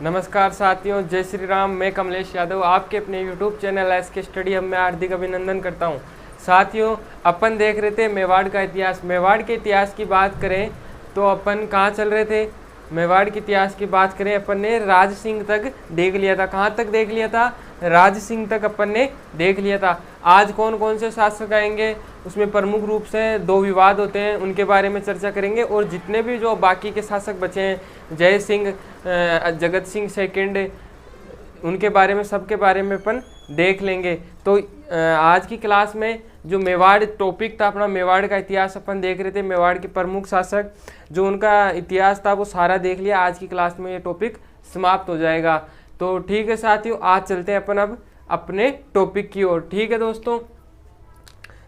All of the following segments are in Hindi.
नमस्कार साथियों, जय श्री राम। मैं कमलेश यादव आपके अपने YouTube channel SK study hub में हार्दिक अभिनंदन करता हूं। साथियों, अपन देख रहे थे मेवाड़ का इतिहास। मेवाड़ के इतिहास की बात करें तो अपन कहां चल रहे थे? मेवाड़ के इतिहास की बात करें, अपन ने राज सिंह तक देख लिया था। कहां तक देख लिया था? राज सिंह तक अपन ने देख लिया था। आज कौन कौन से शासक आएंगे, उसमें प्रमुख रूप से दो विवाद होते हैं, उनके बारे में चर्चा करेंगे। और जितने भी जो बाकी के शासक बचे हैं, जय सिंह, जगत सिंह सेकंड, उनके बारे में, सबके बारे में अपन देख लेंगे। तो आज की क्लास में जो मेवाड़ टॉपिक था अपना, मेवाड़ का इतिहास अपन देख रहे थे। मेवाड़ के प्रमुख शासक जो उनका इतिहास था वो सारा देख लिया। आज की क्लास में ये टॉपिक समाप्त हो जाएगा। तो ठीक है साथियों, आज चलते हैं अपन अब अपने टॉपिक की ओर। ठीक है दोस्तों,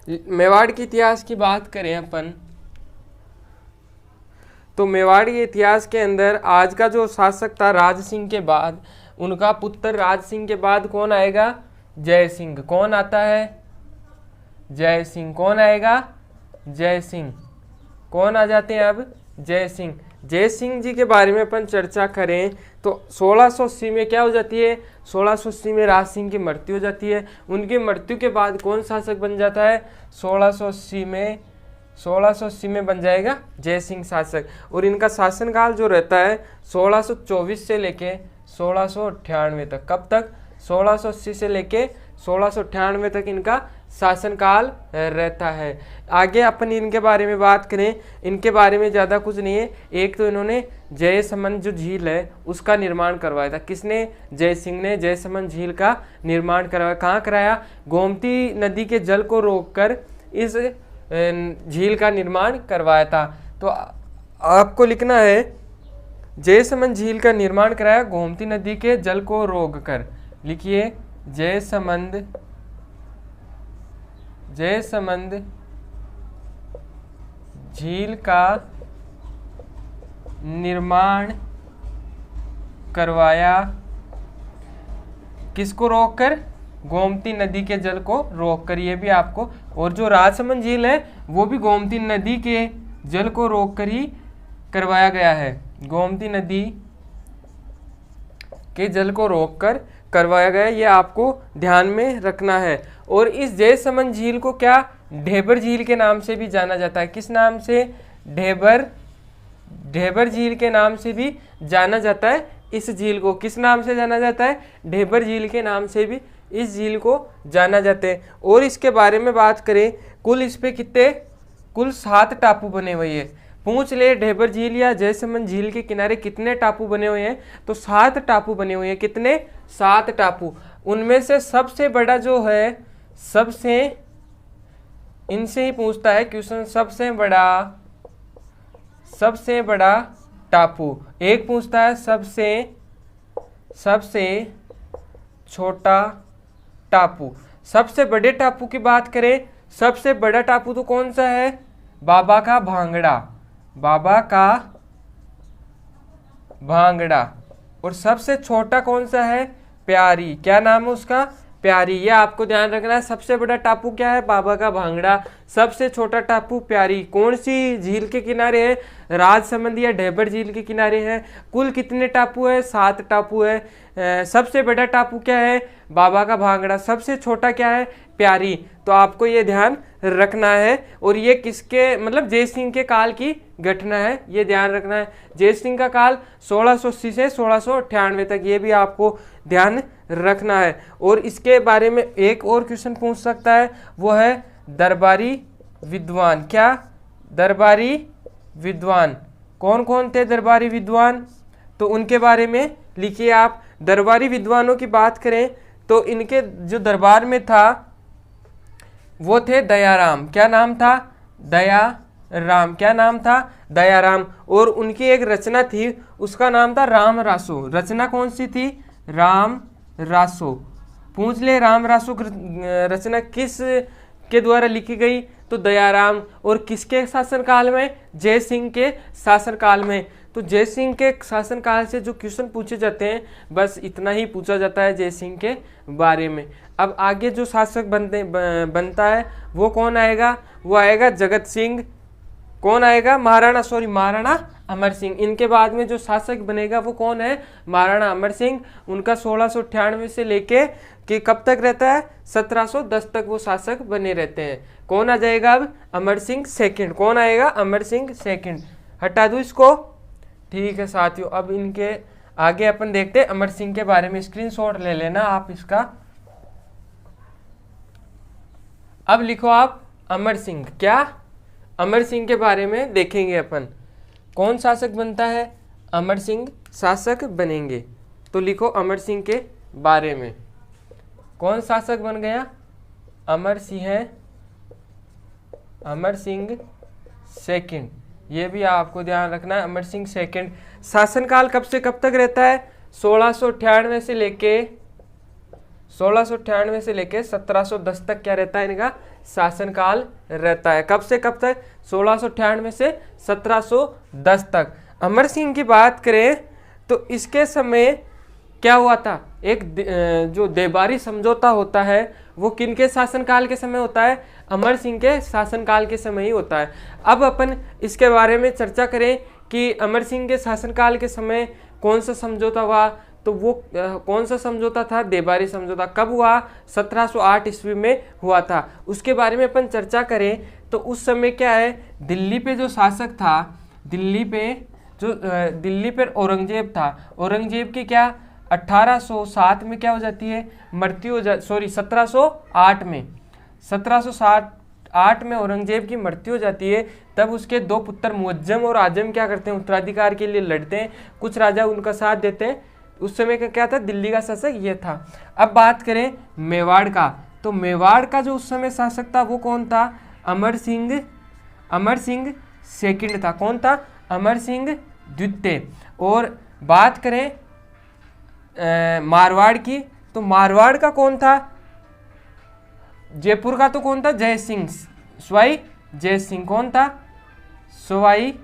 मेवाड़ के इतिहास की बात करें अपन तो मेवाड़ के इतिहास के अंदर आज का जो शासक था राज सिंह के बाद, उनका पुत्र राज सिंह के बाद कौन आएगा? जय सिंह। कौन आता है? जय सिंह। कौन आएगा? जय सिंह। कौन आ जाते हैं अब? जय सिंह। जय सिंह जी के बारे में अपन चर्चा करें तो 1680 में क्या हो जाती है? 1680 में राज सिंह की मृत्यु हो जाती है। उनकी मृत्यु के बाद कौन शासक बन जाता है? 1680 में बन जाएगा जय सिंह शासक। और इनका शासनकाल जो रहता है 1624 से लेके 1698 तक। कब तक? 1680 से लेके 1698 तक इनका शासनकाल रहता है। आगे अपन इनके बारे में बात करें, इनके बारे में ज़्यादा कुछ नहीं है। एक तो इन्होंने जयसमंद जो झील है उसका निर्माण करवाया था। किसने? जय सिंह ने जयसमंद झील का निर्माण करवाया। कहाँ कराया? गोमती नदी के जल को रोककर इस झील का निर्माण करवाया था। तो आपको लिखना है जयसमंद झील का निर्माण कराया गोमती नदी के जल को रोककर। लिखिए जयसमंद झील का निर्माण करवाया। किसको रोककर? गोमती नदी के जल को रोककर। ये भी आपको, और जो राजसमंद झील है वो भी गोमती नदी के जल को रोककर ही करवाया गया है। गोमती नदी के जल को रोककर करवाया गया, ये आपको ध्यान में रखना है। और इस जयसमंद झील को क्या ढेबर झील के नाम से भी जाना जाता है? किस नाम से? ढेबर झील के नाम से भी जाना जाता है। इस झील को किस नाम से जाना जाता है? ढेबर झील के नाम से भी इस झील को जाना जाता है। और इसके बारे में बात करें, कुल इस पे कितने? कुल 7 टापू बने हुए हैं। पूछ ले ढेबर झील या जयसमंद झील के किनारे कितने टापू बने हुए हैं? तो 7 टापू बने हुए हैं। कितने? 7 टापू। उनमें से सबसे बड़ा जो है, सबसे, इनसे ही पूछता है क्वेश्चन, सबसे बड़ा टापू। एक पूछता है सबसे छोटा टापू। सबसे बड़े टापू की बात करें, सबसे बड़ा टापू तो कौन सा है? बाबा का भांगड़ा। और सबसे छोटा कौन सा है? प्यारी। क्या नाम है उसका? प्यारी। ये आपको ध्यान रखना है। सबसे बड़ा टापू क्या है? बाबा का भांगड़ा। सबसे छोटा टापू प्यारी। कौन सी झील के किनारे है? राजसमंद या ढेबर झील के किनारे है। कुल कितने टापू है? 7 टापू है। सबसे बड़ा टापू क्या है? बाबा का भांगड़ा। सबसे छोटा क्या है? प्यारी। तो आपको ये ध्यान रखना है। और ये किसके, मतलब जय सिंह के काल की घटना है, ये ध्यान रखना है। जय सिंह का काल 1680 से 1698 तक, ये भी आपको ध्यान रखना है। और इसके बारे में एक और क्वेश्चन पूछ सकता है, वो है दरबारी विद्वान। क्या? दरबारी विद्वान। कौन कौन थे दरबारी विद्वान? तो उनके बारे में लिखिए आप। दरबारी विद्वानों की बात करें तो इनके जो दरबार में था वो थे दयाराम। क्या नाम था? दयाराम। क्या नाम था? दयाराम। और उनकी एक रचना थी, उसका नाम था राम रासो। रचना कौन सी थी? राम रासो। पूछ ले राम रासो रचना किस के द्वारा लिखी गई? तो दयाराम। और किसके शासनकाल में? जय सिंह के शासनकाल में। तो जय सिंह के शासनकाल से जो क्वेश्चन पूछे जाते हैं, बस इतना ही पूछा जाता है जय सिंह के बारे में। अब आगे जो शासक बनता है वो कौन आएगा? वो आएगा जगत सिंह। कौन आएगा? महाराणा अमर सिंह। इनके बाद में जो शासक बनेगा वो कौन है? महाराणा अमर सिंह। उनका 1698 से लेके कि कब तक रहता है? 1710 तक वो शासक बने रहते हैं। कौन आ जाएगा अब? अमर सिंह सेकंड। कौन आएगा? अमर सिंह सेकंड। हटा दूं इसको? ठीक है साथियों, अब इनके आगे अपन देखते हैं अमर सिंह के बारे में। स्क्रीनशॉट ले लेना आप इसका। अब लिखो आप अमर सिंह। क्या? अमर सिंह के बारे में देखेंगे अपन। कौन शासक बनता है? अमर सिंह शासक बनेंगे। तो लिखो अमर सिंह के बारे में। कौन शासक बन गया? अमर सिंह सेकंड। ये भी आपको ध्यान रखना है, अमर सिंह सेकंड। शासनकाल कब से कब तक रहता है? 1698 से लेके 1710 तक क्या रहता है? इनका शासनकाल रहता है। कब से कब तक? 1698 से 1710 तक। अमर सिंह की बात करें तो इसके समय क्या हुआ था? एक जो देबारी समझौता होता है वो किनके शासनकाल के समय होता है? अमर सिंह के शासनकाल के समय ही होता है। अब अपन इसके बारे में चर्चा करें कि अमर सिंह के शासनकाल के समय कौन सा समझौता हुआ, तो वो कौन सा समझौता था? देबारी समझौता। कब हुआ? 1708 ईस्वी में हुआ था। उसके बारे में अपन चर्चा करें तो उस समय क्या है, दिल्ली पे जो शासक था, दिल्ली पे औरंगजेब था। औरंगजेब की क्या 1807 में क्या हो जाती है? मृत्यु हो जा 1708 में 1708 में औरंगजेब की मृत्यु हो जाती है। तब उसके दो पुत्र मुअज्जम और आजम क्या करते हैं? उत्तराधिकार के लिए लड़ते हैं। कुछ राजा उनका साथ देते हैं। उस समय का क्या था? दिल्ली का शासक ये था। अब बात करें मेवाड़ का, तो मेवाड़ का जो उस समय शासक था वो कौन था? अमर सिंह सेकंड था। कौन था? अमर सिंह द्वितीय। और बात करें मारवाड़ की, तो मारवाड़ का कौन था? जयपुर का तो कौन था? जय सिंह, सवाई जय सिंह। कौन था? सवाई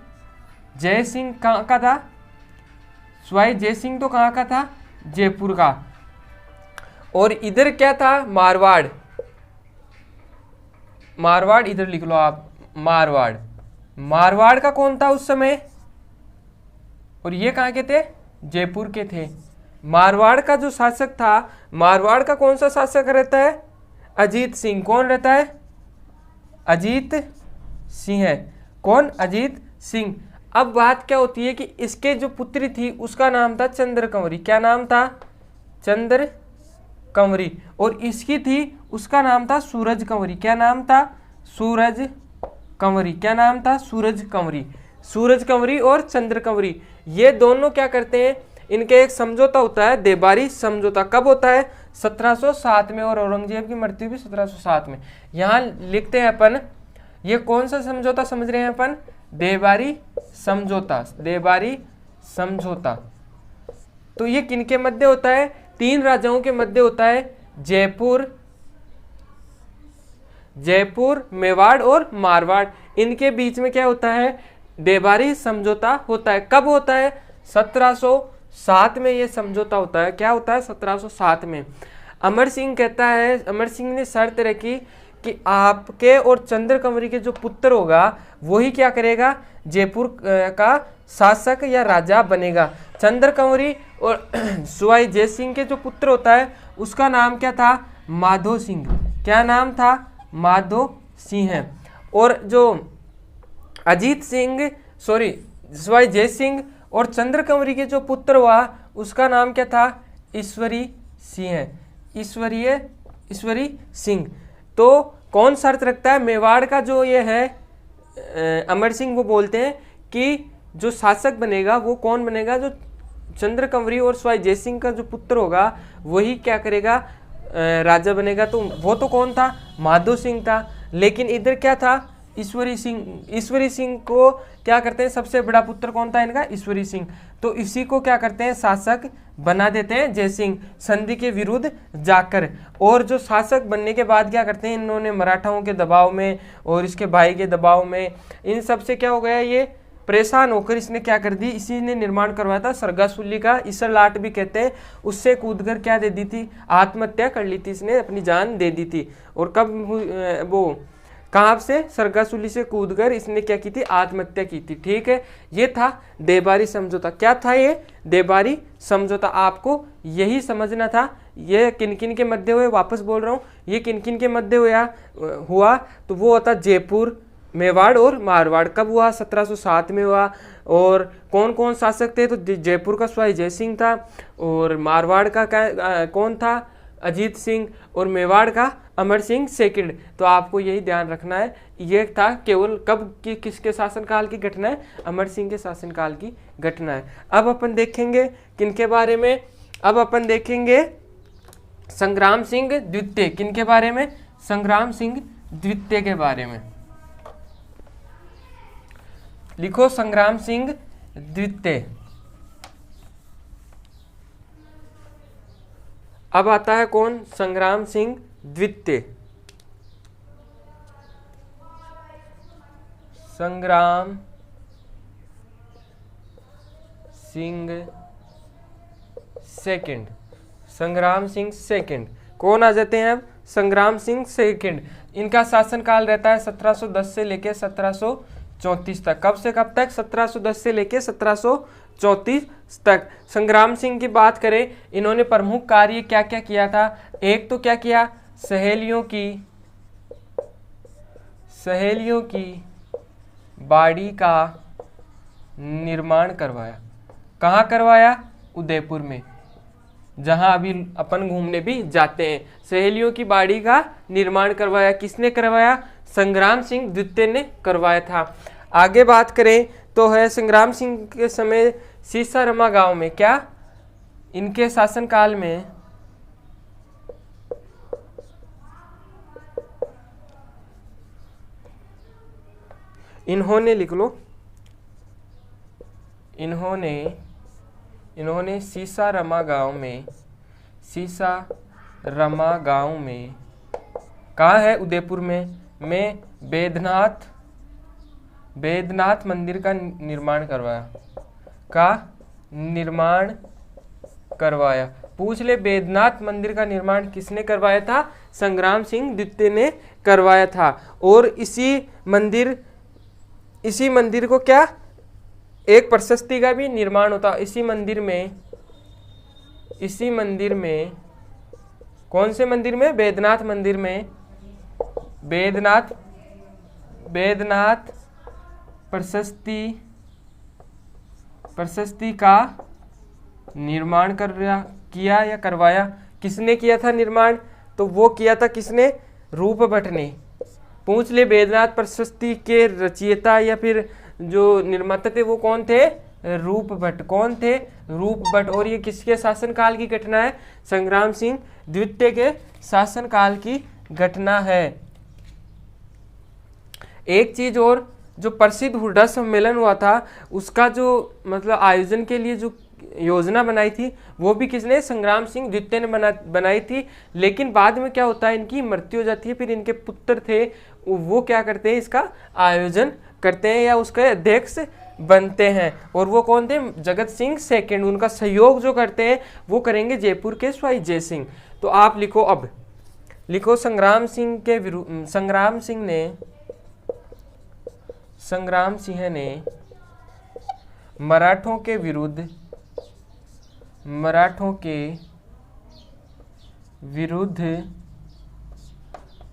जय सिंह। कहाँ का था? सवाई जय सिंह तो कहाँ का था? जयपुर का। और इधर क्या था? मारवाड़ इधर लिख लो आप, मारवाड़ का कौन था उस समय? और ये कहाँ के थे? जयपुर के थे। मारवाड़ का जो शासक था, मारवाड़ का कौन सा शासक रहता है? अजीत सिंह। कौन रहता है? अजीत सिंह है। कौन? अजीत सिंह। अब बात क्या होती है कि इसके जो पुत्री थी उसका नाम था चंद्रकंवरी। क्या नाम था? चंद्रकंवरी। और इसकी थी, उसका नाम था सूरजकंवरी। क्या नाम था? सूरजकंवरी। क्या नाम था? सूरजकंवरी। सूरजकंवरी और चंद्रकंवरी ये दोनों क्या करते हैं? इनके एक समझौता होता है, देबारी समझौता। कब होता है? 1707 में। और औरंगजेब की मृत्यु भी 1707 में। यहाँ लिखते हैं अपन, ये कौन सा समझौता समझ रहे हैं अपन? देबारी समझौता। देबारी समझौता। तो ये किनके मध्य होता है? तीन राजाओं के मध्य होता है, जयपुर, मेवाड़ और मारवाड़। इनके बीच में क्या होता है? देबारी समझौता होता है। कब होता है? 1707 में ये समझौता होता है। क्या होता है? 1707 में। अमर सिंह कहता है, अमर सिंह ने शर्त रखी कि आपके और चंद्रकंवरी के जो पुत्र होगा वही क्या करेगा? जयपुर का शासक या राजा बनेगा। चंद्रकंवरी और सवाई जय सिंह के जो पुत्र होता है उसका नाम क्या था? माधो सिंह। क्या नाम था? माधो सिंह है। और जो अजीत सिंह, सवाई जय सिंह और चंद्रकंवरी के जो पुत्र हुआ उसका नाम क्या था? ईश्वरी सिंह है। ईश्वरी सिंह। तो कौन शर्त रखता है? मेवाड़ का जो ये है अमर सिंह, वो बोलते हैं कि जो शासक बनेगा वो कौन बनेगा? जो चंद्रकंवरी और सवाई जय सिंह का जो पुत्र होगा वही क्या करेगा? राजा बनेगा। तो वो तो कौन था? माधो सिंह था। लेकिन इधर क्या था? ईश्वरी सिंह को क्या करते हैं? सबसे बड़ा पुत्र कौन था इनका? ईश्वरी सिंह। तो इसी को क्या करते हैं? शासक बना देते हैं जय सिंह, संधि के विरुद्ध जाकर। और जो शासक बनने के बाद क्या करते हैं? इन्होंने मराठाओं के दबाव में और इसके भाई के दबाव में, इन सब से क्या हो गया? ये परेशान होकर इसने क्या कर दी? इसी ने निर्माण करवाया था सरगासुल्ली का, ईसर लाट भी कहते हैं। उससे कूदकर क्या दे दी थी? आत्महत्या कर ली थी इसने, अपनी जान दे दी थी। और कब वो कहाँ से? सरगासुली से कूदकर इसने क्या की थी? आत्महत्या की थी। ठीक है, ये था देबारी समझौता। क्या था ये? देबारी समझौता। आपको यही समझना था। ये किन किन के मध्य हुए? वापस बोल रहा हूँ, ये किन किन के मध्य हुआ? तो वो होता जयपुर, मेवाड़ और मारवाड़। कब हुआ? 1707 में हुआ। और कौन कौन शासक थे? तो जयपुर का स्वाई जय सिंह था, और मारवाड़ का कौन था? अजीत सिंह, और मेवाड़ का अमर सिंह सेकंड। तो आपको यही ध्यान रखना है, ये था केवल कब की, किसके शासनकाल की घटना है? अमर सिंह के शासनकाल की घटना है। अब अपन देखेंगे किनके बारे में? अब अपन देखेंगे संग्राम सिंह द्वितीय। किनके बारे में? संग्राम सिंह द्वितीय के बारे में। लिखो संग्राम सिंह द्वितीय। अब आता है कौन? संग्राम सिंह द्वितीय। संग्राम सिंह सेकंड। संग्राम सिंह सेकंड कौन आ जाते हैं? अब संग्राम सिंह सेकंड, इनका शासनकाल रहता है 1710 से लेकर 1734 तक। कब से कब तक? 1710 से लेकर 1734 तक। संग्राम सिंह की बात करें, इन्होंने प्रमुख कार्य क्या क्या किया था? एक तो क्या किया? सहेलियों की बाड़ी का निर्माण करवाया। कहाँ करवाया? उदयपुर में, जहां अभी अपन घूमने भी जाते हैं। सहेलियों की बाड़ी का निर्माण करवाया। किसने करवाया? संग्राम सिंह द्वितीय ने करवाया था। आगे बात करें तो है संग्राम सिंह के समय सीसारमा गांव में, क्या इनके शासनकाल में इन्होंने, लिख लो, इन्होंने सीसारमा गांव में कहाँ है? उदयपुर में बैद्यनाथ मंदिर का निर्माण करवाया। पूछ ले, बैद्यनाथ मंदिर का निर्माण किसने करवाया था? संग्राम सिंह द्वितीय ने करवाया था। और इसी मंदिर को क्या, एक प्रशस्ति का भी निर्माण होता। इसी मंदिर में कौन से मंदिर में? बैद्यनाथ मंदिर में बैद्यनाथ प्रशस्ति का निर्माण किया या करवाया। किसने किया था निर्माण? तो वो किया था किसने? रूप भट्ट ने। पूछ ले, बैद्यनाथ प्रशस्ति के रचयिता या फिर जो निर्माता थे वो कौन थे? रूप भट्ट। कौन थे? रूप भट्ट। और ये किसके शासनकाल की घटना है? संग्राम सिंह द्वितीय के शासनकाल की घटना है। एक चीज और, जो प्रसिद्ध हुड्डा सम्मेलन हुआ था, उसका जो मतलब आयोजन के लिए जो योजना बनाई थी, वो भी किसने? संग्राम सिंह द्वितीय ने बनाई थी। लेकिन बाद में क्या होता है? इनकी मृत्यु हो जाती है। फिर इनके पुत्र थे, वो क्या करते हैं? इसका आयोजन करते हैं या उसके अध्यक्ष बनते हैं। और वो कौन थे? जगत सिंह सेकंड। उनका सहयोग जो करते हैं वो करेंगे जयपुर के स्वाई जय सिंह। तो आप लिखो, अब लिखो संग्राम सिंह ने मराठों के विरुद्ध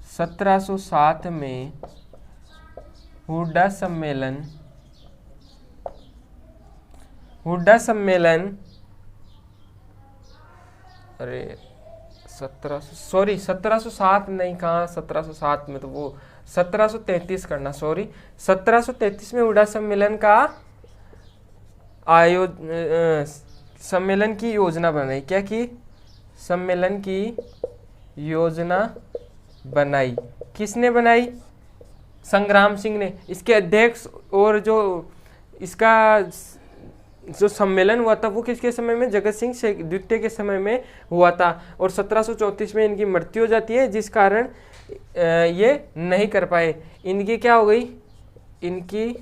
1707 में हुड्डा सम्मेलन, अरे 1707 नहीं, कहाँ 1707 में? तो वो 1733 करना, सॉरी 1733 में हुड्डा सम्मेलन का सम्मेलन की योजना बनाई। क्या की? सम्मेलन की योजना बनाई। किसने बनाई? संग्राम सिंह ने। इसके अध्यक्ष और जो इसका जो सम्मेलन हुआ था वो किसके समय में? जगत सिंह द्वितीय के समय में हुआ था। और 1734 में इनकी मृत्यु हो जाती है, जिस कारण ये नहीं कर पाए। इनकी क्या हो गई? इनकी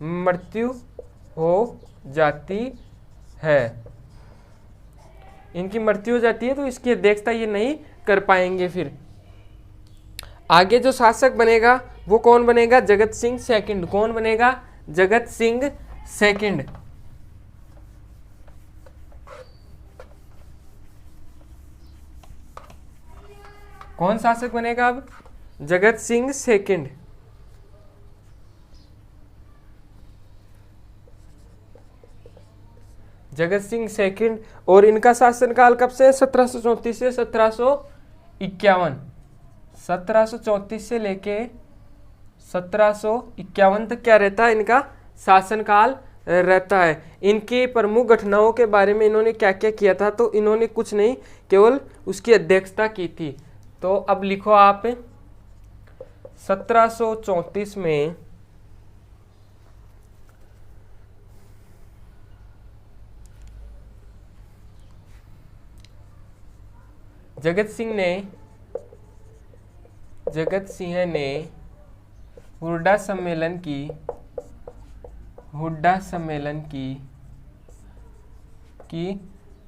मृत्यु हो जाती है। इनकी मृत्यु हो जाती है, तो इसकी अध्यक्षता ये नहीं कर पाएंगे। फिर आगे जो शासक बनेगा वो कौन बनेगा? जगत सिंह सेकंड। कौन बनेगा? जगत सिंह सेकंड। कौन शासक बनेगा अब? जगत सिंह सेकंड। जगत सिंह सेकंड। और इनका शासनकाल कब से? 1734 से 1751। 1734 से लेके 1751 तक क्या रहता है? इनका शासनकाल रहता है। इनकी प्रमुख घटनाओं के बारे में इन्होंने क्या क्या किया था? तो इन्होंने कुछ नहीं, केवल उसकी अध्यक्षता की थी। तो अब लिखो आप 1734 में जगत सिंह ने हुड्डा सम्मेलन की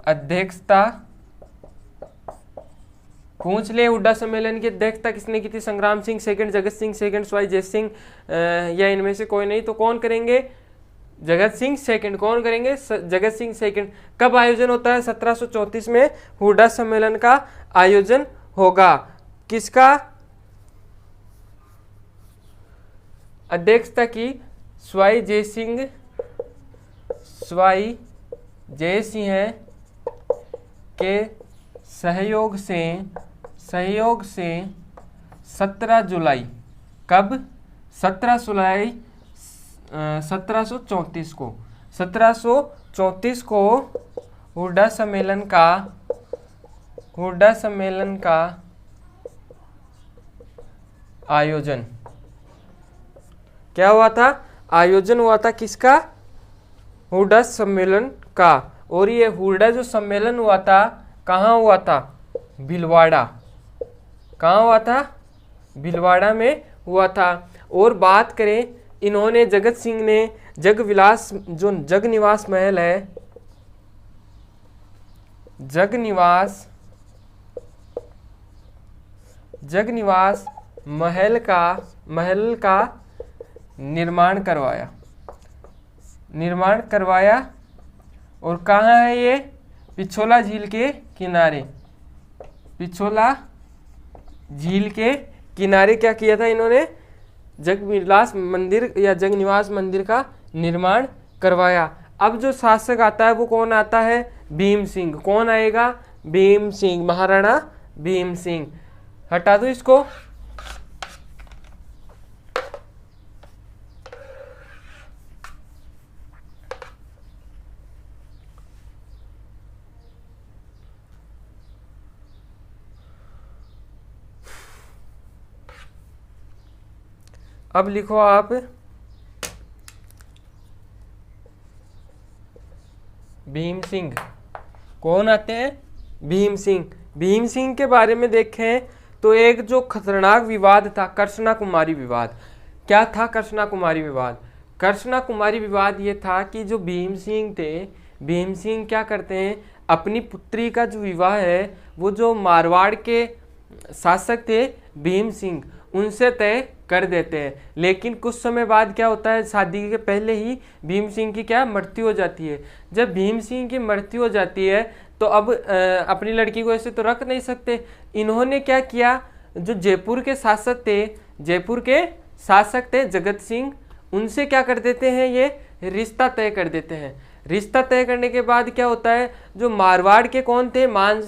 अध्यक्षता। पूछ ले, हुड्डा सम्मेलन की अध्यक्षता किसने की थी? संग्राम सिंह सेकंड, जगत सिंह सेकंड, सवाई जय सिंह या इनमें से कोई नहीं। तो कौन करेंगे? जगत सिंह सेकंड। कौन करेंगे? जगत सिंह सेकंड। कब आयोजन होता है? 1734 में हुड्डा सम्मेलन का आयोजन होगा। किसका? अध्यक्षता की सवाई जय सिंह के सहयोग से 17 जुलाई। कब? 17 जुलाई 1734 को। 1734 को हुड्डा सम्मेलन का आयोजन क्या हुआ था? आयोजन हुआ था। किसका? हुड्डा सम्मेलन का। और ये हुड्डा जो सम्मेलन हुआ था कहाँ हुआ था? भीलवाड़ा। कहाँ हुआ था? भीलवाड़ा में हुआ था। और बात करें, इन्होंने जगत सिंह ने जगविलास जो जगनिवास महल है, जगनिवास महल का निर्माण करवाया। और कहाँ है ये? पिछोला झील के किनारे। पिछोला झील के किनारे क्या किया था इन्होंने? जगविलास मंदिर या जगनिवास मंदिर का निर्माण करवाया। अब जो शासक आता है वो कौन आता है? भीम सिंह। कौन आएगा? भीम सिंह, महाराणा भीम सिंह। हटा दो इसको। अब लिखो आप भीम सिंह। कौन आते हैं? भीम सिंह। भीम सिंह के बारे में देखें तो एक जो खतरनाक विवाद था, कर्षणा कुमारी विवाद। क्या था कर्षणा कुमारी विवाद? कर्षणा कुमारी विवाद ये था कि जो भीम सिंह थे, भीम सिंह क्या करते हैं, अपनी पुत्री का जो विवाह है वो जो मारवाड़ के शासक थे भीम सिंह, उनसे तय कर देते हैं। लेकिन कुछ समय बाद क्या होता है, शादी के पहले ही भीम सिंह की क्या मृत्यु हो जाती है। जब भीम सिंह की मृत्यु हो जाती है तो अब अपनी लड़की को ऐसे तो रख नहीं सकते। इन्होंने क्या किया, जो जयपुर के शासक थे जगत सिंह, उनसे क्या कर देते हैं, ये रिश्ता तय कर देते हैं। रिश्ता तय करने के बाद क्या होता है, जो मारवाड़ के कौन थे, मान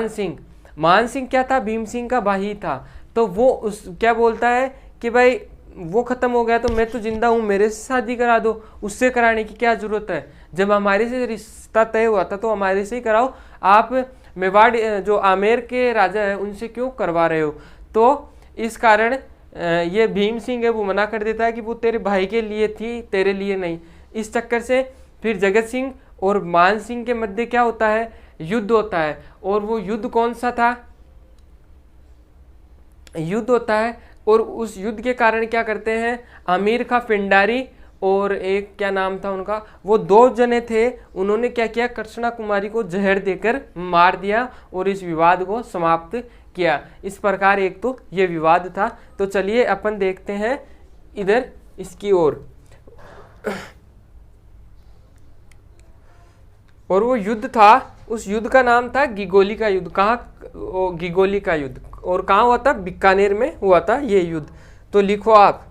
सिंह क्या था, भीम सिंह का भाई था। तो वो क्या बोलता है कि भाई वो खत्म हो गया तो मैं तो जिंदा हूँ, मेरे से शादी करा दो, उससे कराने की क्या जरूरत है, जब हमारे से रिश्ता तय हुआ था तो हमारे से ही कराओ, आप मेवाड़ जो आमेर के राजा है उनसे क्यों करवा रहे हो। तो इस कारण ये भीम सिंह है वो मना कर देता है कि वो तेरे भाई के लिए थी, तेरे लिए नहीं। इस चक्कर से फिर जगत सिंह और मान सिंह के मध्य क्या होता है, युद्ध होता है। और वो युद्ध कौन सा था, युद्ध होता है। और उस युद्ध के कारण क्या करते हैं, अमीर खां पिंडारी और एक क्या नाम था उनका, वो 2 जने थे, उन्होंने क्या किया, कृष्णा कुमारी को जहर देकर मार दिया और इस विवाद को समाप्त किया। इस प्रकार एक तो ये विवाद था। तो चलिए अपन देखते हैं इधर इसकी ओर। और वो युद्ध था, उस युद्ध का नाम था गिगोली का युद्ध। कहाँ? गिगोली का युद्ध। और कहाँ हुआ था? बीकानेर में हुआ था ये युद्ध। तो लिखो आप,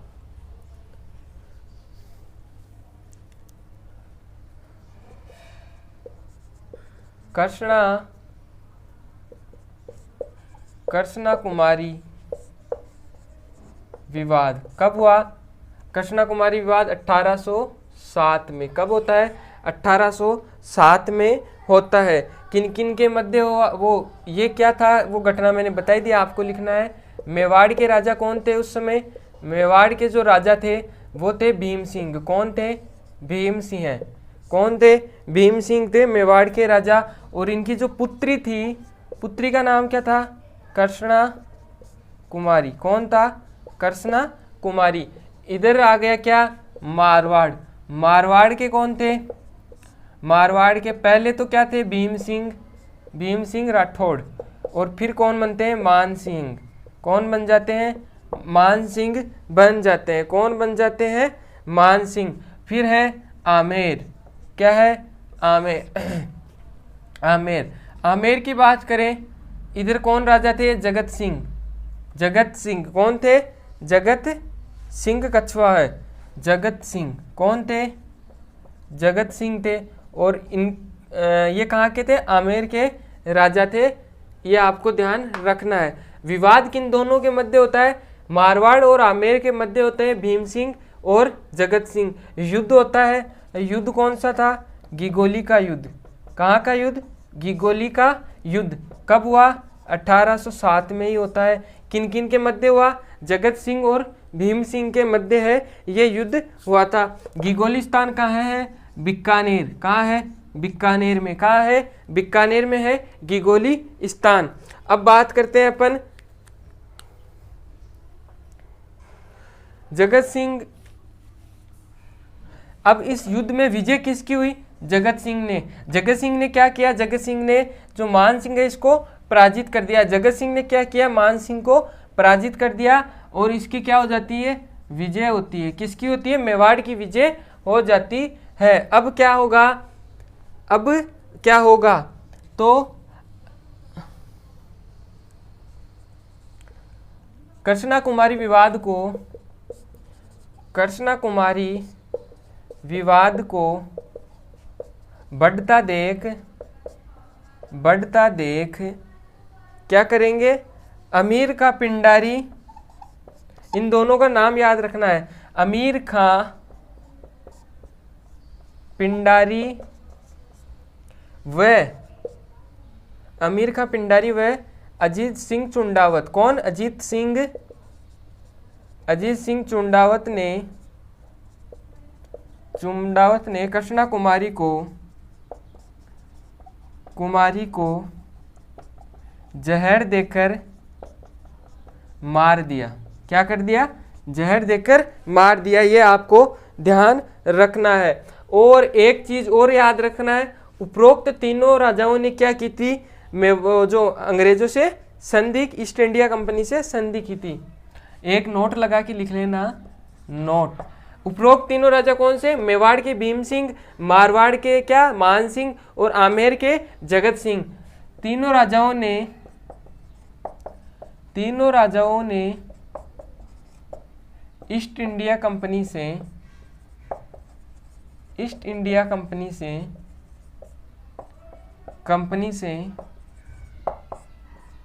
कृष्णा कुमारी विवाद कब हुआ? कृष्णा कुमारी विवाद 1807 में। कब होता है? 1807 में होता है। किन किन के मध्य हुआ? वो ये क्या था, वो घटना मैंने बताई दी, आपको लिखना है। मेवाड़ के राजा कौन थे उस समय? मेवाड़ के जो राजा थे वो थे भीम सिंह। कौन थे? भीम सिंह। कौन थे? भीम सिंह थे मेवाड़ के राजा। और इनकी जो पुत्री थी, पुत्री का नाम क्या था? कृष्णा कुमारी। कौन था? कृष्णा कुमारी। इधर आ गया क्या? मारवाड़। मारवाड़ के कौन थे? मारवाड़ के पहले तो क्या थे? भीम सिंह राठौड़। और फिर कौन बनते हैं? मान सिंह। कौन बन जाते हैं? मान सिंह बन जाते हैं। कौन बन जाते हैं? मान सिंह। फिर है आमेर। क्या है? आमेर। आमेर की बात करें, इधर कौन राजा थे? जगत सिंह। कौन थे? जगत सिंह कछुआ है। जगत सिंह कौन थे? जगत सिंह थे। और ये कहाँ के थे? आमेर के राजा थे। ये आपको ध्यान रखना है। विवाद किन दोनों के मध्य होता है? मारवाड़ और आमेर के मध्य होते हैं भीम सिंह और जगत सिंह। युद्ध होता है। युद्ध कौन सा था? गिगोली का युद्ध। कहाँ का युद्ध? गिगोली का युद्ध। कब हुआ? 1807 में ही होता है। किन किन के मध्य हुआ? जगत सिंह और भीम सिंह के मध्य है ये युद्ध हुआ था। गिगोलिस्तान कहाँ है? बीकानेर। कहाँ है? बीकानेर में। कहाँ है? बीकानेर में है गिगोलिस्तान। अब बात करते हैं अपन जगत सिंह। अब इस युद्ध में विजय किसकी हुई? जगत सिंह ने। जगत सिंह ने क्या किया? जगत सिंह ने जो मान सिंह है इसको पराजित कर दिया। जगत सिंह ने क्या किया? मान सिंह को पराजित कर दिया और इसकी क्या हो जाती है? विजय होती है। किसकी होती है? मेवाड़ की विजय हो जाती है। अब क्या होगा? तो कृष्णा कुमारी विवाद को बढ़ता देख क्या करेंगे? अमीर का पिंडारी, इन दोनों का नाम याद रखना है। अमीर खां पिंडारी व अजीत सिंह चुंडावत। कौन? अजीत सिंह चुंडावत ने कृष्णा कुमारी को जहर देकर मार दिया। क्या कर दिया? जहर देकर मार दिया। ये आपको ध्यान रखना है। और एक चीज और याद रखना है, उपरोक्त तीनों राजाओं ने क्या की थी? वो जो अंग्रेजों से संधि, ईस्ट इंडिया कंपनी से संधि की थी। एक नोट लगा के लिख लेना, नोट। उपरोक्त तीनों राजा कौन से? मेवाड़ के भीम सिंह, मारवाड़ के क्या? मान सिंह, और आमेर के जगत सिंह। तीनों राजाओं ने ईस्ट इंडिया कंपनी से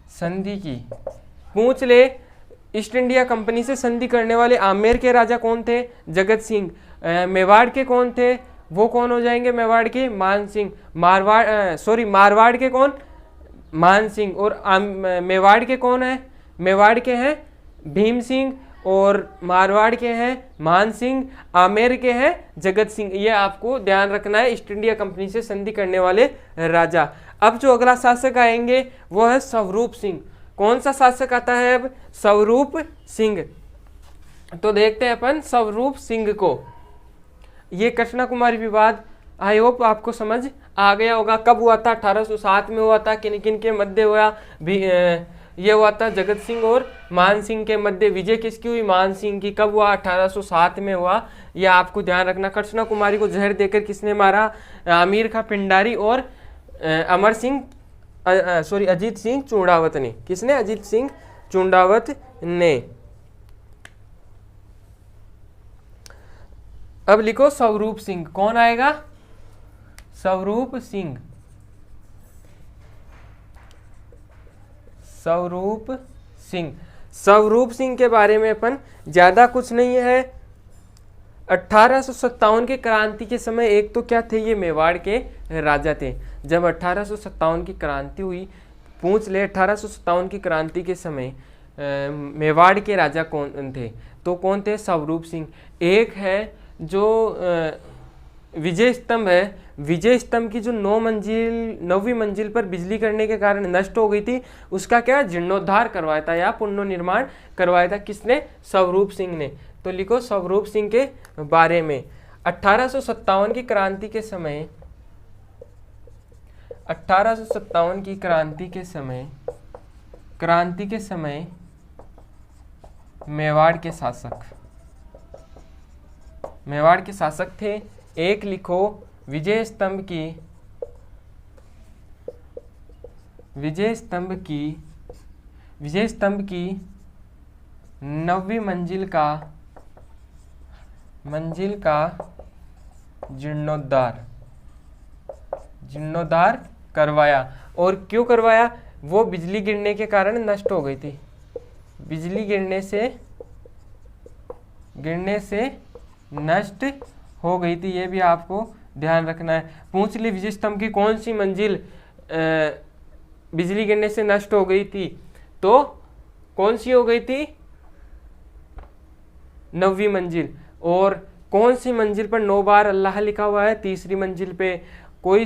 संधि की। पूछ ले, ईस्ट इंडिया कंपनी से संधि करने वाले आमेर के राजा कौन थे? जगत सिंह। मेवाड़ के कौन थे? वो कौन हो जाएंगे? मेवाड़ के मान सिंह। मारवाड़ के कौन? मान सिंह। और मेवाड़ के कौन है? मेवाड़ के हैं भीम सिंह, और मारवाड़ के हैं मान सिंह, आमेर के हैं जगत सिंह। ये आपको ध्यान रखना है, ईस्ट इंडिया कंपनी से संधि करने वाले राजा। अब जो अगला शासक आएंगे वो है स्वरूप सिंह। कौन सा शासक आता है अब? स्वरूप सिंह। तो देखते हैं अपन स्वरूप सिंह को। ये कृष्णा कुमारी विवाद आई होप आपको समझ आ गया होगा। कब हुआ था? 1807 में हुआ था। किन किन के मध्य हुआ? ये हुआ था जगत सिंह और मान सिंह के मध्य। विजय किसकी हुई? मान सिंह की। कब हुआ? 1807 में हुआ। यह आपको ध्यान रखना। कृष्णा कुमारी को जहर देकर किसने मारा? आमिर खां पिंडारी और अजीत सिंह चुंडावत ने। किसने? अजीत सिंह चुंडावत ने। अब लिखो स्वरूप सिंह। कौन आएगा? स्वरूप सिंह। स्वरूप सिंह। स्वरूप सिंह के बारे में अपन ज्यादा कुछ नहीं है। 1857 के क्रांति के समय एक तो क्या थे? ये मेवाड़ के राजा थे। जब 1857 की क्रांति हुई, पूछ ले 1857 की क्रांति के समय मेवाड़ के राजा कौन थे? तो कौन थे? स्वरूप सिंह। एक है जो विजय स्तंभ है, विजय स्तंभ की जो 9वीं मंजिल पर बिजली करने के कारण नष्ट हो गई थी, उसका क्या जीर्णोद्धार करवाया था या पुनर्निर्माण करवाया था? किसने? स्वरूप सिंह ने। तो लिखो स्वरूप सिंह के बारे में। 1857 की क्रांति के समय, 1857 की क्रांति के समय मेवाड़ के शासक थे। एक लिखो विजय स्तंभ की 9वीं मंजिल का जीर्णोद्धार करवाया। और क्यों करवाया? वो बिजली गिरने के कारण नष्ट हो गई थी। बिजली गिरने से नष्ट हो गई थी। ये भी आपको ध्यान रखना है। पूछ ली विजय स्तंभ की कौन सी मंजिल बिजली गिरने से नष्ट हो गई थी? तो कौन सी हो गई थी? 9वीं मंजिल। और कौन सी मंजिल पर 9 बार अल्लाह लिखा हुआ है? तीसरी मंजिल पे। कौन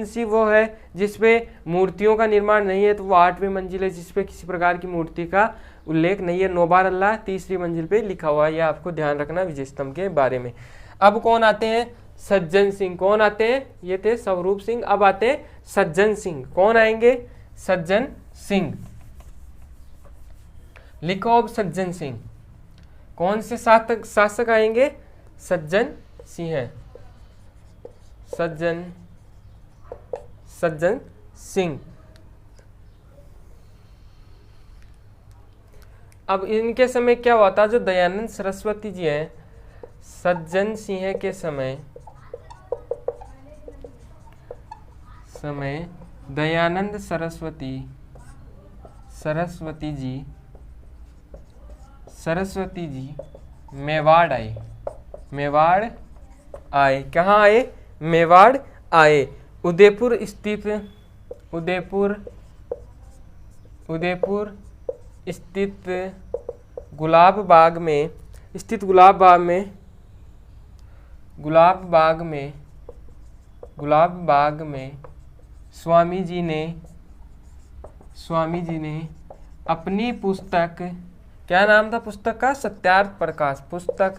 सी वो है जिसपे मूर्तियों का निर्माण नहीं है? तो वो 8वीं मंजिल है, जिसपे किसी प्रकार की मूर्ति का उल्लेख नहीं है। 9 बार अल्लाह तीसरी मंजिल पे लिखा हुआ है। यह आपको ध्यान रखना विजय स्तंभ के बारे में। अब कौन आते हैं? सज्जन सिंह। कौन आते हैं? ये थे स्वरूप सिंह। अब आते हैं सज्जन सिंह। कौन आएंगे? सज्जन सिंह। लिखो अब सज्जन सिंह। कौन से शासक आएंगे? सज्जन सिंह। सज्जन सिंह। अब इनके समय क्या हुआ था? जो दयानंद सरस्वती जी हैं, सज्जन सिंह के समय दयानंद सरस्वती जी मेवाड़ आए। कहाँ आए? मेवाड़ आए। उदयपुर स्थित गुलाब बाग में स्वामी जी ने अपनी पुस्तक, क्या नाम था पुस्तक का? सत्यार्थ प्रकाश। पुस्तक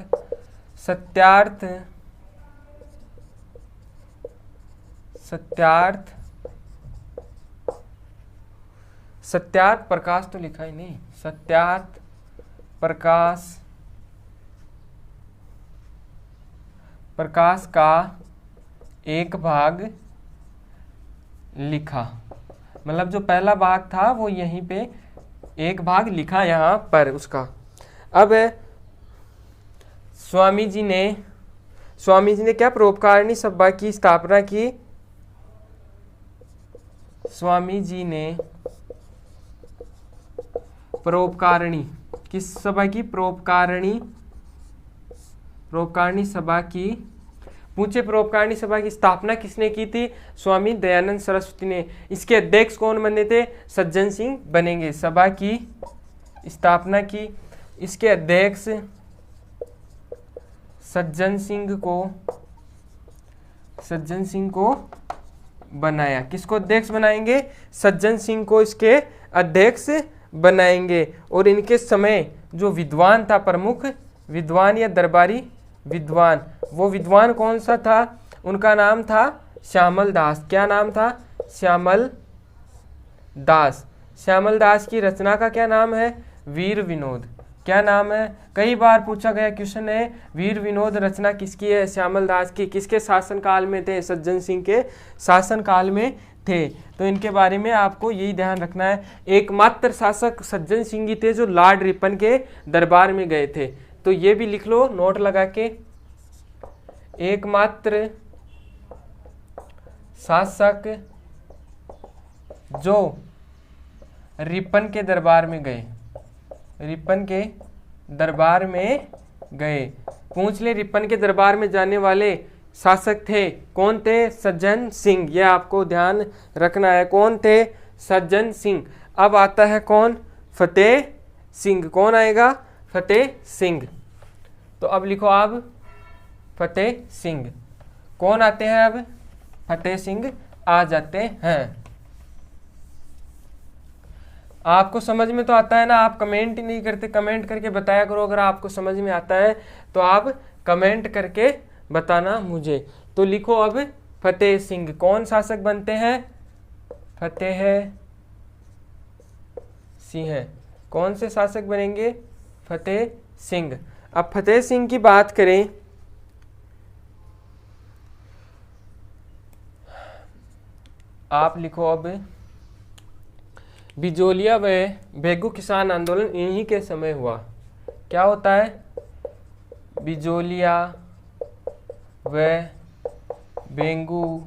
सत्यार्थ प्रकाश तो लिखा ही नहीं। सत्यार्थ प्रकाश का एक भाग लिखा। मतलब जो पहला भाग था वो यहीं पे एक भाग लिखा यहाँ पर उसका। अब स्वामी जी ने क्या? परोपकारिणी सभा की स्थापना की। स्वामी जी ने परोपकारिणी किस सभा की? परोपकारिणी सभा की। पूछे परोपकारिणी सभा की स्थापना किसने की थी? स्वामी दयानंद सरस्वती ने। इसके अध्यक्ष कौन बने थे? सज्जन सिंह बनेंगे। सभा की स्थापना की। इसके अध्यक्ष सज्जन सिंह को बनाया। किसको अध्यक्ष बनाएंगे? सज्जन सिंह को इसके अध्यक्ष बनाएंगे। और इनके समय जो विद्वान था, प्रमुख विद्वान या दरबारी विद्वान। वो विद्वान कौन सा था? उनका नाम था श्यामल दास। क्या नाम था? श्यामल दास। श्यामल दास की रचना का क्या नाम है? वीर विनोद। क्या नाम है? कई बार पूछा गया क्वेश्चन है, वीर विनोद रचना किसकी है? श्यामल दास की। किसके शासनकाल में थे? सज्जन सिंह के शासनकाल में थे। तो इनके बारे में आपको यही ध्यान रखना है। एकमात्र शासक सज्जन सिंह ही थे जो लॉर्ड रिपन के दरबार में गए थे। तो ये भी लिख लो नोट लगा के, एकमात्र शासक जो रिपन के दरबार में गए, रिपन के दरबार में गए। पूछ ले रिपन के दरबार में जाने वाले शासक थे कौन थे? सज्जन सिंह। यह आपको ध्यान रखना है। कौन थे? सज्जन सिंह। अब आता है कौन? फतेह सिंह। कौन आएगा? फतेह सिंह। तो अब लिखो आप फतेह सिंह। कौन आते हैं अब? फतेह सिंह आ जाते हैं। आपको समझ में तो आता है ना? आप कमेंट ही नहीं करते, कमेंट करके बताया करो अगर आपको समझ में आता है तो आप कमेंट करके बताना मुझे। तो लिखो अब फतेह सिंह। कौन शासक बनते हैं? फतेह सिंह। कौन से शासक बनेंगे? फतेह सिंह। अब फतेह सिंह की बात करें, आप लिखो अब बिजोलिया व भेगू किसान आंदोलन इन्हीं के समय हुआ। क्या होता है? बिजोलिया व भेगू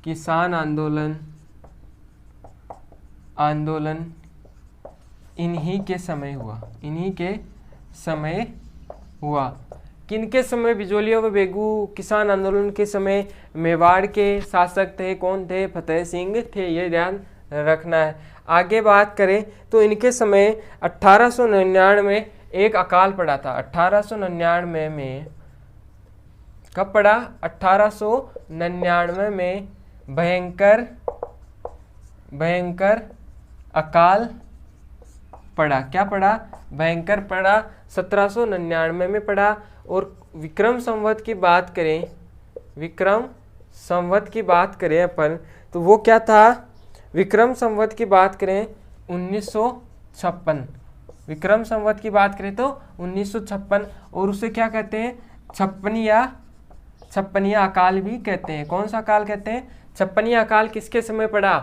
किसान आंदोलन इन्हीं के समय हुआ। इन्हीं के समय हुआ। किनके समय? बिजोलिया व भेगू किसान आंदोलन के समय मेवाड़ के शासक थे कौन थे? फतेह सिंह थे। ये ध्यान रखना है। आगे बात करें तो इनके समय 1899 में एक अकाल पड़ा था। 1899 में कब पड़ा? 1899 में भयंकर अकाल पड़ा। क्या पड़ा? भयंकर पड़ा। 1799 में पड़ा। और विक्रम संवत की बात करें, विक्रम संवत की बात करें अपन, तो वो क्या था? विक्रम संवत की बात करें 1956। विक्रम संवत की बात करें तो 1956। और उसे क्या कहते हैं? छप्पनिया अकाल भी कहते हैं। कौन सा अकाल कहते हैं? छप्पनिया अकाल किसके समय पड़ा?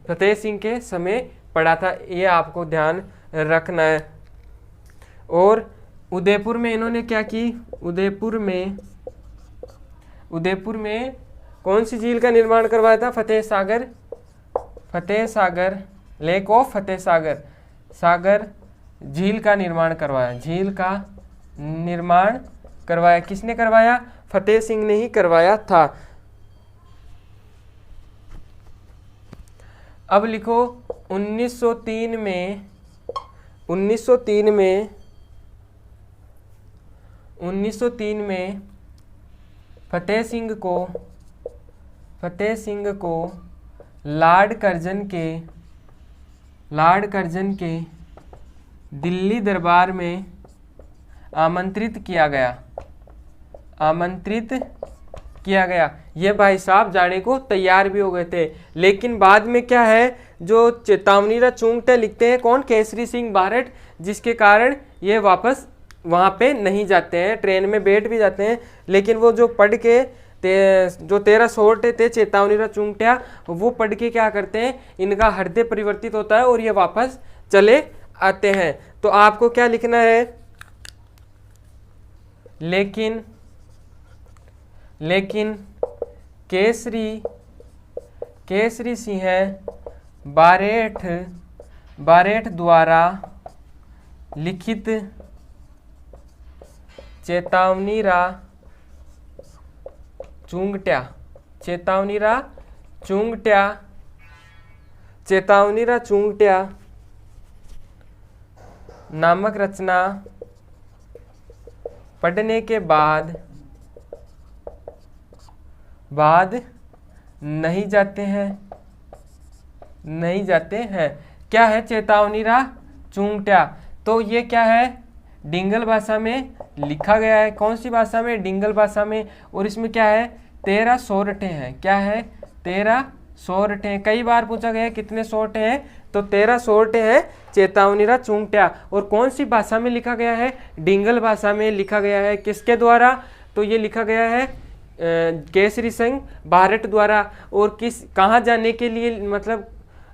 फतेह सिंह के समय पड़ा था। ये आपको ध्यान रखना है। और उदयपुर में इन्होंने क्या की? उदयपुर में कौन सी झील का निर्माण करवाया था? फतेह सागर लेक ऑफ फतेह सागर झील का निर्माण करवाया। झील का निर्माण करवाया। किसने करवाया? फतेह सिंह ने ही करवाया था। अब लिखो 1903 में फतेह सिंह को लॉर्ड कर्जन के दिल्ली दरबार में आमंत्रित किया गया। ये भाई साहब जाने को तैयार भी हो गए थे। लेकिन बाद में क्या है, जो चेतावनी चूंकते लिखते हैं कौन? केसरी सिंह बारट, जिसके कारण ये वापस वहाँ पे नहीं जाते हैं। ट्रेन में बैठ भी जाते हैं, लेकिन वो जो पढ़ के जो 13 सोर्ट थे चेतावनी चूंकटिया, वो पढ़ के क्या करते हैं? इनका हृदय परिवर्तित होता है और ये वापस चले आते हैं। तो आपको क्या लिखना है? लेकिन केसरी सिंह बारेठ द्वारा लिखित चेतावनीरा चूंकटिया नामक रचना पढ़ने के बाद नहीं जाते हैं। क्या है? चेतावनीरा चूंकटिया। तो ये क्या है? डिंगल भाषा में लिखा गया है। कौन सी भाषा में? डिंगल भाषा में। और इसमें क्या है? 13 सोरठे हैं। क्या है? 13 सोरठे हैं। कई बार पूछा गया है कितने सोरठे हैं, तो 13 सोरठे हैं चेतावनीरा चुंगट्या। और कौन सी भाषा में लिखा गया है? डिंगल भाषा में लिखा गया है। किसके द्वारा? तो ये लिखा गया है केसरी सिंह बारट द्वारा। और कहाँ जाने के लिए, मतलब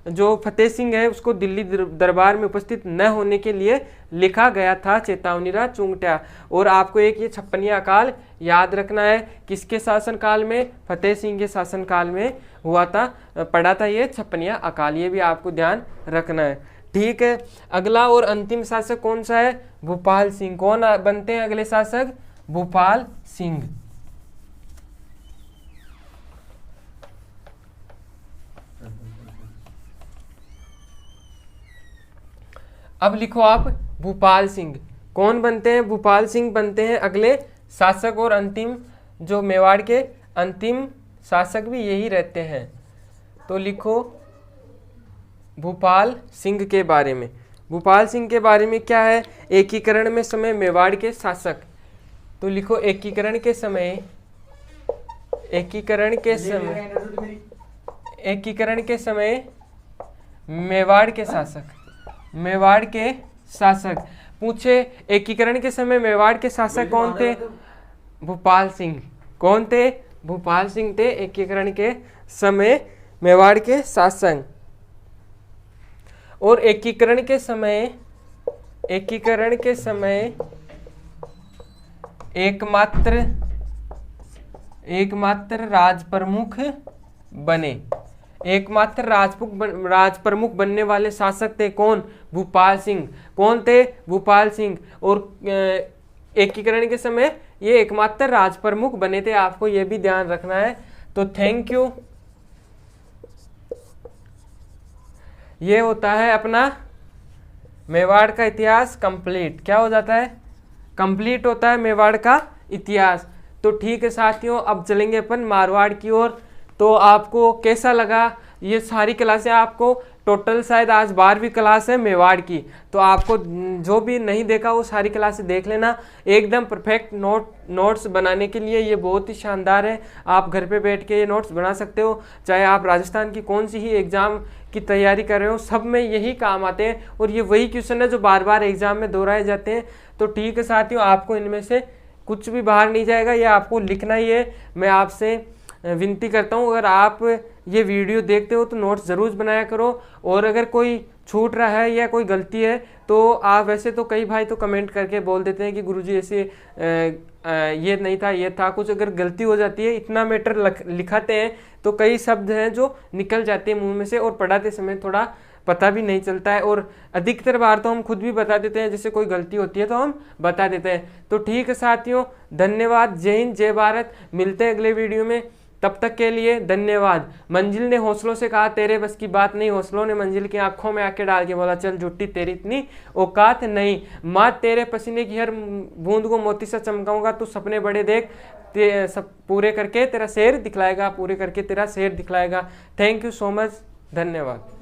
जो फतेह सिंह है उसको दिल्ली दरबार में उपस्थित न होने के लिए लिखा गया था चेतावनीरा चुंगट्या। और आपको एक ये छप्पनिया अकाल याद रखना है, किसके शासनकाल में? फतेह सिंह के शासनकाल में हुआ था, पड़ा था ये छप्पनिया अकाल। ये भी आपको ध्यान रखना है, ठीक है। अगला और अंतिम शासक कौन सा है? भूपाल सिंह। कौन बनते हैं अगले शासक? भूपाल सिंह। अब लिखो आप भूपाल सिंह। कौन बनते हैं? भूपाल सिंह बनते हैं अगले शासक। और अंतिम जो मेवाड़ के अंतिम शासक भी यही रहते हैं। तो लिखो भूपाल सिंह के बारे में। भूपाल सिंह के बारे में क्या है? एकीकरण में समय मेवाड़ के शासक। तो लिखो एकीकरण के समय मेवाड़ के शासक। मेवाड़ के शासक पूछे एकीकरण के समय मेवाड़ के शासक कौन थे? भूपाल सिंह। कौन थे? भूपाल सिंह थे एकीकरण के समय मेवाड़ के शासक। और एकीकरण के समय एकमात्र राज प्रमुख बने। एकमात्र राज प्रमुख बनने वाले शासक थे कौन? भूपाल सिंह। कौन थे? भूपाल सिंह। और एकीकरण के समय ये एकमात्र राज प्रमुख बने थे, आपको ये भी ध्यान रखना है। तो थैंक यू। ये होता है अपना मेवाड़ का इतिहास कंप्लीट। क्या हो जाता है? कंप्लीट होता है मेवाड़ का इतिहास। तो ठीक है साथियों, अब चलेंगे अपन मारवाड़ की ओर। तो आपको कैसा लगा ये सारी क्लासें? आपको टोटल शायद आज 12वीं क्लास है मेवाड़ की। तो आपको जो भी नहीं देखा वो सारी क्लासें देख लेना। एकदम परफेक्ट नोट्स बनाने के लिए ये बहुत ही शानदार है। आप घर पे बैठ के ये नोट्स बना सकते हो, चाहे आप राजस्थान की कौन सी ही एग्जाम की तैयारी कर रहे हो, सब में यही काम आते हैं। और ये वही क्वेश्चन है जो बार बार एग्जाम में दोहराए जाते हैं। तो ठीक है साथियों, आपको इनमें से कुछ भी बाहर नहीं जाएगा, ये आपको लिखना ही है। मैं आपसे विनती करता हूँ, अगर आप ये वीडियो देखते हो तो नोट्स ज़रूर बनाया करो। और अगर कोई छूट रहा है या कोई गलती है तो आप, वैसे तो कई भाई तो कमेंट करके बोल देते हैं कि गुरुजी ऐसे ये नहीं था, ये था, कुछ अगर गलती हो जाती है, इतना मैटर लिखाते हैं तो कई शब्द हैं जो निकल जाते हैं मुंह में से और पढ़ाते समय थोड़ा पता भी नहीं चलता है। और अधिकतर बार तो हम खुद भी बता देते हैं, जैसे कोई गलती होती है तो हम बता देते हैं। तो ठीक है साथियों, धन्यवाद। जय हिंद, जय भारत। मिलते हैं अगले वीडियो में, तब तक के लिए धन्यवाद। मंजिल ने हौसलों से कहा तेरे बस की बात नहीं। हौसलों ने मंजिल की आंखों में आके डाल के बोला चल झूठी तेरी इतनी औकात नहीं। माँ तेरे पसीने की हर बूंद को मोती सा चमकाऊंगा, तू सपने बड़े देख, सब पूरे करके तेरा शेर दिखलाएगा, पूरे करके तेरा शेर दिखलाएगा। थैंक यू सो मच, धन्यवाद।